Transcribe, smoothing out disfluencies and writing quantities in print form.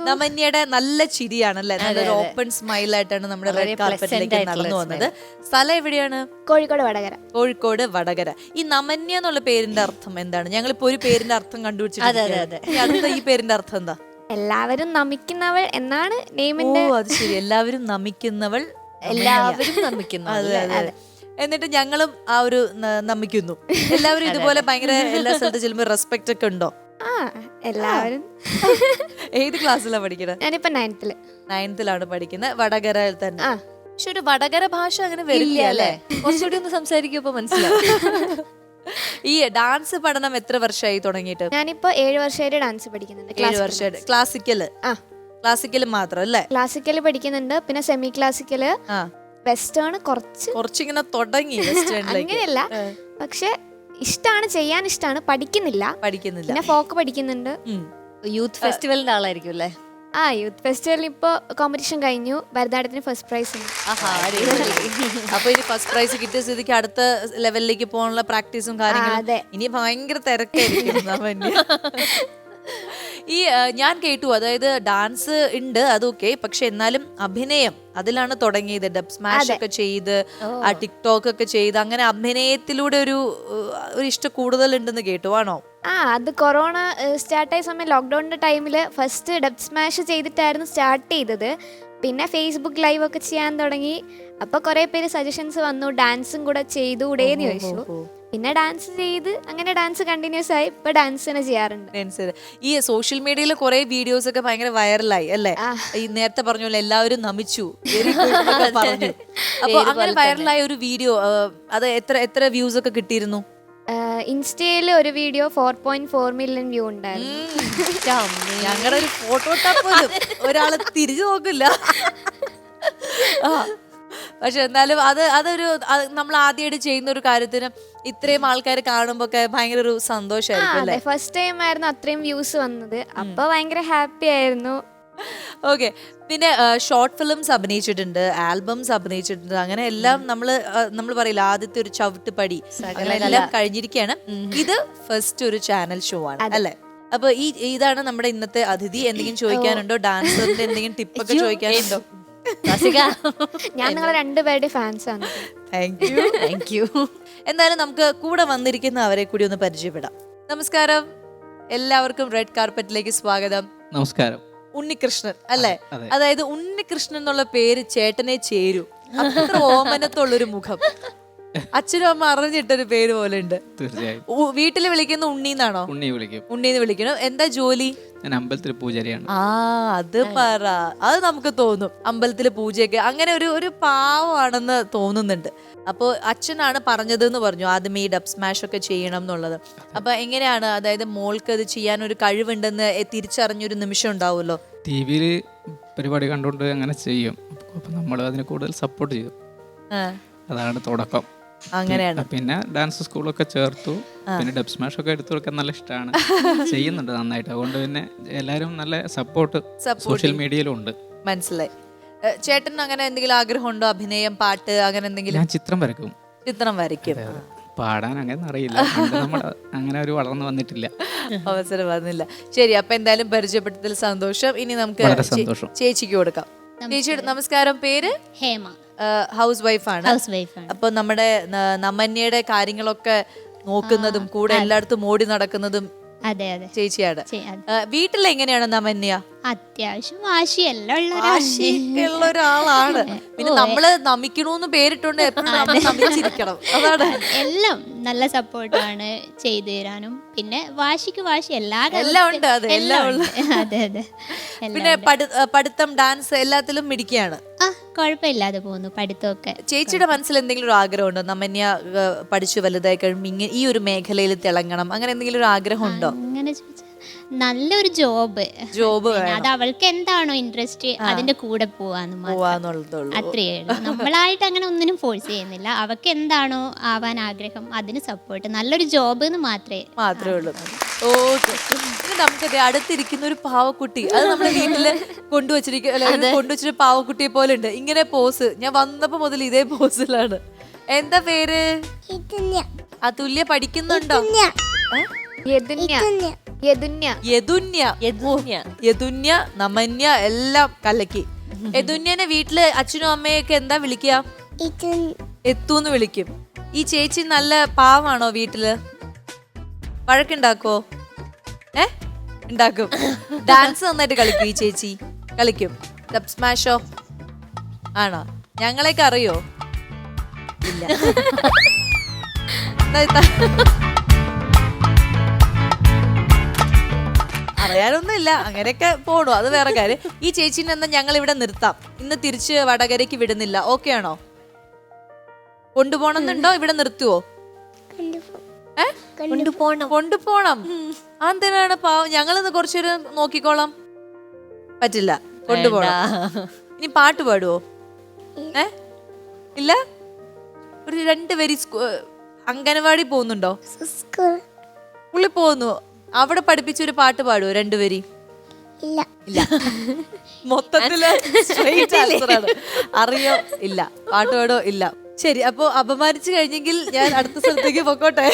നമന്യയുടെ നല്ല ചിരിയാണല്ലേ, നല്ലൊരു open smile ആയിട്ടാണ് നമ്മുടെ റെഡ് കാർപ്പറ്റിലേക്ക് നടന്നു വന്നത്. സ്ഥലം എവിടെയാണ്? കോഴിക്കോട് വടകര. കോഴിക്കോട് വടകര. ഈ നമന്യ എന്നുള്ള പേരിന്റെ അർത്ഥം എന്താണ്? ഞങ്ങളിപ്പോ ഒരു പേരിന്റെ അർത്ഥം കണ്ടുപിടിച്ചിട്ടുണ്ട്. ഈ പേരിന്റെ അർത്ഥം എന്താ? എല്ലാവരും നമിക്കുന്നവൾ എന്നാണ് നെയിമിന്റെ. അത് ശരി, എല്ലാവരും നമിക്കുന്നവൾ. എല്ലാവരും നമിക്കുന്നു. എന്നിട്ട് ഞങ്ങളും ആ ഒരു നമിക്കുന്നു. എല്ലാവരും ഇതുപോലെ ഭയങ്കര എല്ലാ സ്ഥലത്ത് ചെല്ലുമ്പോ റെസ്പെക്ട് ഒക്കെ ഉണ്ടോ? എല്ലാവരും. ഏത് ക്ലാസ്സിലാണ് പഠിക്കുന്നത്? ഞാനിപ്പോ 9th-ലാണ് പഠിക്കുന്നത്. വടകരയിൽ തന്നെ. പക്ഷെ ഒരു വടകര ഭാഷ അങ്ങനെ വരില്ല അല്ലേ? കുറച്ചുകൂടി ഒന്ന് സംസാരിക്കുമ്പോ മനസ്സിലാവും. ഈ ഡാൻസ് പഠനം എത്ര വർഷമായി തുടങ്ങിയിട്ട്? ഞാനിപ്പോ 7 വർഷമായിട്ട് ഡാൻസ് പഠിക്കുന്നുണ്ട്. 7 വർഷമായിട്ട്. ക്ലാസിക്കല് മാത്രം അല്ലേ? ക്ലാസിക്കല് പഠിക്കുന്നുണ്ട്, പിന്നെ സെമി ക്ലാസിക്കല്, വെസ്റ്റേൺ കുറച്ചിങ്ങനെ തുടങ്ങി. അങ്ങനെയല്ല, പക്ഷെ ഇഷ്ടമാണ്, ചെയ്യാൻ ഇഷ്ടമാണ്. പഠിക്കുന്നില്ല. പിന്നെ ഫോക്ക് പഠിക്കുന്നുണ്ട്. യൂത്ത് ഫെസ്റ്റിവലിന്റെ ആളായിരിക്കും അല്ലേ? യൂത്ത് ഫെസ്റ്റിവലിൽ ഇപ്പൊ കോമ്പറ്റീഷൻ കഴിഞ്ഞു. ഭരതനാട്യത്തിന് ഫസ്റ്റ് പ്രൈസ് ഉണ്ട്. അപ്പൊ ഇനി ഫസ്റ്റ് പ്രൈസ് കിട്ടിയ സ്ഥിതിക്ക് അടുത്ത ലെവലിലേക്ക് പോകാനുള്ള പ്രാക്ടീസും കാര്യങ്ങളും ഇനി ഭയങ്കര തിരക്കായിരിക്കും. ഈ ഞാൻ കേട്ടു, അതായത് ഡാൻസ് ഉണ്ട് അതൊക്കെ, പക്ഷെ എന്നാലും അഭിനയം അതിലാണ് തുടങ്ങിയത്. ഡബ് സ്മാഷ് ഒക്കെ ചെയ്ത്, ടിക്ടോക്ക് ഒക്കെ ചെയ്ത്, അങ്ങനെ അഭിനയത്തിലൂടെ ഒരു ഇഷ്ടം കൂടുതൽ ഉണ്ടെന്ന് കേട്ടു. ആണോ? അത് കൊറോണ സ്റ്റാർട്ടായ സമയം, ലോക്ക്ഡൌണിന്റെ ടൈമില് ഫസ്റ്റ് ഡബ് സ്മാഷ് ചെയ്തിട്ടായിരുന്നു സ്റ്റാർട്ട് ചെയ്തത്. പിന്നെ ഫേസ്ബുക്ക് ലൈവ് ഒക്കെ ചെയ്യാൻ തുടങ്ങി. അപ്പൊ കുറെ പേര് സജഷൻസ് വന്നു, ഡാൻസും കൂടെ ചെയ്തുകൂടേന്ന് ചോദിച്ചു. പിന്നെ ഡാൻസ് ചെയ്ത് അങ്ങനെ ഡാൻസ് കണ്ടിന്യൂസ് ആയി. ഇപ്പൊ ഡാൻസ് തന്നെ ചെയ്യാറുണ്ട്. ഈ സോഷ്യൽ മീഡിയയിൽ കുറെ വീഡിയോസ് ഒക്കെ ഭയങ്കര വൈറലായി അല്ലേ? ഈ നേരത്തെ പറഞ്ഞ പോലെ എല്ലാവരും നമിച്ചു, പറഞ്ഞു. അപ്പൊ അങ്ങനെ വൈറലായ ഒരു വീഡിയോ, അത് എത്ര വ്യൂസ് ഒക്കെ കിട്ടിയിരുന്നു? ഇൻസ്റ്റയില് ഒരു വീഡിയോ 4.4 മില്യൺ വ്യൂ ഉണ്ടായിരുന്നു. ഞങ്ങളുടെ ഒരു ഫോട്ടോ പോലും ഒരാള് തിരിച്ചു നോക്കില്ല. പക്ഷെ എന്നാലും അതൊരു നമ്മൾ ആദ്യമായിട്ട് ചെയ്യുന്ന ഒരു കാര്യത്തിന് ഇത്രയും ആൾക്കാർ കാണുമ്പോ ഒക്കെ ഭയങ്കര ഒരു സന്തോഷമായിരിക്കും. ഫസ്റ്റ് ടൈം ആയിരുന്നു അത്രയും വ്യൂസ് വന്നത്. അപ്പൊ ഭയങ്കര ഹാപ്പി ആയിരുന്നു. ഓക്കെ. പിന്നെ ഷോർട്ട് ഫിലിംസ് അഭിനയിച്ചിട്ടുണ്ട്, ആൽബംസ് അഭിനയിച്ചിട്ടുണ്ട്, അങ്ങനെ എല്ലാം നമ്മൾ പറയില്ല ആദ്യത്തെ ഒരു ചവിട്ട് പടി എല്ലാം കഴിഞ്ഞിരിക്കുകയാണ്. ഇത് ഫസ്റ്റ് ഒരു ചാനൽ ഷോ ആണ് അല്ലെ? അപ്പൊ ഇതാണ് നമ്മുടെ ഇന്നത്തെ അതിഥി. എന്തെങ്കിലും ചോദിക്കാനുണ്ടോ? ഡാൻസറിന്റെ എന്തെങ്കിലും ടിപ്പൊക്കെ ചോദിക്കാനുണ്ടോ? ഞാൻ നിങ്ങളെ രണ്ടുപേരുടെ ഫാൻസ് ആണ്. Thank you. എന്തായാലും നമുക്ക് കൂടെ വന്നിരിക്കുന്ന അവരെ കൂടി ഒന്ന് പരിചയപ്പെടാം. നമസ്കാരം, എല്ലാവർക്കും റെഡ് കാർപ്പറ്റിലേക്ക് സ്വാഗതം. നമസ്കാരം. ഉണ്ണികൃഷ്ണൻ അല്ലേ? അതായത് ഉണ്ണികൃഷ്ണൻ എന്നുള്ള പേര് ചേട്ടനെ ചേരൂ. അത്ര ഓമനത്തുള്ളൊരു മുഖം, അച്ഛനും അമ്മ അറിഞ്ഞിട്ടൊരു പേര് പോലെ ഉണ്ട്. തീർച്ചയായും. വീട്ടില് വിളിക്കുന്ന ഉണ്ണീന്നാണോ? ഉണ്ണീന്ന് വിളിക്കണം. എന്താ ജോലി? ഞാൻ അമ്പലത്തിലെ പൂജാരിയാണ്. അത് പറ, അത് നമുക്ക് തോന്നും അമ്പലത്തിലെ പൂജയൊക്കെ. അങ്ങനെ ഒരു പാവമാണെന്ന് തോന്നുന്നുണ്ട്. അപ്പോൾ അച്ഛനാണ് പറഞ്ഞതെന്ന് പറഞ്ഞു ആദ്യമേ ഈ ഡബ് സ്മാഷ് ഒക്കെ ചെയ്യണം എന്നുള്ളത്. അപ്പൊ എങ്ങനെയാണ്, അതായത് മോൾക്ക് അത് ചെയ്യാൻ ഒരു കഴിവുണ്ടെന്ന് തിരിച്ചറിഞ്ഞൊരു നിമിഷം ഉണ്ടാവുമല്ലോ? ടിവിയില് പരിപാടി കണ്ടുകൊണ്ട് അങ്ങനെ ചെയ്യും. അപ്പൊ നമ്മൾ അതിന് കൂടുതൽ സപ്പോർട്ട് ചെയ്തു. അതാണ് തുടക്കം. അങ്ങനെയാണ്. പിന്നെ ഡാൻസ് സ്കൂളൊക്കെ ചേർത്തു. പിന്നെ ഡബ് സ്മാഷ് ഒക്കെ എടുത്തു കൊടുക്കാൻ നല്ല ഇഷ്ടമാണ്, ചെയ്യുന്നുണ്ട് നന്നായിട്ട്. അതുകൊണ്ട് പിന്നെ എല്ലാരും നല്ല സപ്പോർട്ട് സോഷ്യൽ മീഡിയയിലും ഉണ്ട്. മനസ്സിലായി. ചേട്ടൻ അങ്ങനെ എന്തെങ്കിലും ആഗ്രഹമുണ്ടോ? അഭിനയം, പാട്ട്, അങ്ങനെ എന്തെങ്കിലും? ഞാൻ ചിത്രം വരയ്ക്കും. പാടാൻ അങ്ങനെ അറിയില്ല, നമ്മൾ അങ്ങനെ ഒരു വളർന്നു വന്നിട്ടില്ല, അവസരം വന്നില്ല. ശരി, അപ്പൊ എന്തായാലും പരിചയപ്പെട്ടതിൽ സന്തോഷം. ഇനി നമുക്ക് ചേച്ചിക്ക് കൊടുക്കാം. ചേച്ചിയുടെ നമസ്കാരം. പേര്? ഹേമ. ഹൗസ് വൈഫാണ്. അപ്പൊ നമ്മുടെ നമന്യയുടെ കാര്യങ്ങളൊക്കെ നോക്കുന്നതും കൂടെ എല്ലായിടത്തും ഓടി നടക്കുന്നതും ചേച്ചിയാണ്. വീട്ടിൽ എങ്ങനെയാണ് നമന്യ? അത്യാവശ്യം വാശിയുള്ള ഒരാളാണ്. പിന്നെ നമ്മള് നമിക്കണോന്ന് പേരിട്ടുണ്ട്, എപ്പോഴും നമിച്ചിരിക്കണം. അതാണ്. എല്ലാം നല്ല സപ്പോർട്ടാണ് ചെയ്തു തരാനും. പിന്നെ വാശിക്ക് വാശി എല്ലാം ഉണ്ട്. അതെ. പിന്നെ പഠിത്തം, ഡാൻസ് എല്ലാത്തിലും മിടിക്കുകയാണ്. കുഴപ്പമില്ലാതെ പോകുന്നു പഠിത്തമൊക്കെ. ചേച്ചിയുടെ മനസ്സിൽ എന്തെങ്കിലും ഒരു ആഗ്രഹമുണ്ടോ? നമന്യ പഠിച്ചു വലുതായി കഴിയുമ്പോൾ ഈ ഒരു മേഖലയിൽ തിളങ്ങണം, അങ്ങനെ എന്തെങ്കിലും ഒരു ആഗ്രഹം ഉണ്ടോ? അങ്ങനെ നല്ലൊരു ജോബ് അത് അവൾക്ക് എന്താണോ ഇൻട്രസ്റ്റ് അതിന്റെ കൂടെ പോവാന്നുള്ളൂ. അത്രയേ ഉള്ളൂ. നമ്മളായിട്ട് അങ്ങനെ ഒന്നിനും ഫോഴ്സ് ചെയ്യുന്നില്ല. അവൾക്ക് എന്താണോ ആവാൻ ആഗ്രഹം അതിന് സപ്പോർട്ട്. നല്ലൊരു ജോബ് എന്ന് മാത്രമേ ഉള്ളൂ. നമുക്ക് അടുത്തിരിക്കുന്ന ഒരു പാവക്കുട്ടി, അത് നമ്മുടെ വീട്ടില് കൊണ്ടുവച്ചിട്ട് പാവക്കുട്ടിയെ പോലെ ഉണ്ട്. ഇങ്ങനെ പോസ്, ഞാൻ വന്നപ്പോ മുതൽ ഇതേ പോസിലാണ്. എന്താ പേര്? അതുല്യ. പഠിക്കുന്നുണ്ടോ? യദുന്യ യദുന്യ യദുന്യ യദുന്യ. യദുന്യ നമന്യ എല്ലാം കലക്കി. യദുന്യനെ വീട്ടില് അച്ഛനും അമ്മയൊക്കെ എന്താ വിളിക്കുക? എത്തൂന്ന് വിളിക്കും. ഈ ചേച്ചി നല്ല പാവാണോ വീട്ടില്? വഴക്കുണ്ടാക്കോ? ഉണ്ടാക്കും. ഡാൻസ് നന്നായിട്ട് കളിക്കും ഈ ചേച്ചി? കളിക്കും. ഡബ് സ്മാഷോ ആണോ? ഞങ്ങളെയൊക്കെ അറിയോ? ഇല്ല. അറിയാനൊന്നും ഇല്ല, അങ്ങനെയൊക്കെ പോണു, അത് വേറെ കാര്യം. ഈ ചേച്ചിനെ എന്നാ ഞങ്ങൾ ഇവിടെ നിർത്താം. ഇന്ന് തിരിച്ച് വടകരയ്ക്ക് വിടുന്നില്ല, ഓക്കെ ആണോ? കൊണ്ടുപോണെന്നുണ്ടോ? ഇവിടെ നിർത്തുവോ? കൊണ്ടുപോണം. എന്തിനാണ് പാവം? ഞങ്ങളിന്ന് കുറച്ചൊരു നോക്കിക്കോളാം. പറ്റില്ല, കൊണ്ടുപോകണം. ഇനി പാട്ട് പാടുവോ? ഇല്ല. ഒരു 2 വരി അംഗനവാടി പോകുന്നുണ്ടോ? പുള്ളി പോകുന്നു. അവിടെ പഠിപ്പിച്ചൊരു പാട്ട് പാടുവോ 2 വരി? ഇല്ല. മൊത്തത്തില് straight answer ആണ്. അറിയോ? ഇല്ല. പാട്ട് പാടോ? ഇല്ല. ശരി, അപ്പൊ അപമാനിച്ചു കഴിഞ്ഞെങ്കിൽ ഞാൻ അടുത്ത സ്ഥലത്തേക്ക് പൊക്കോട്ടെ.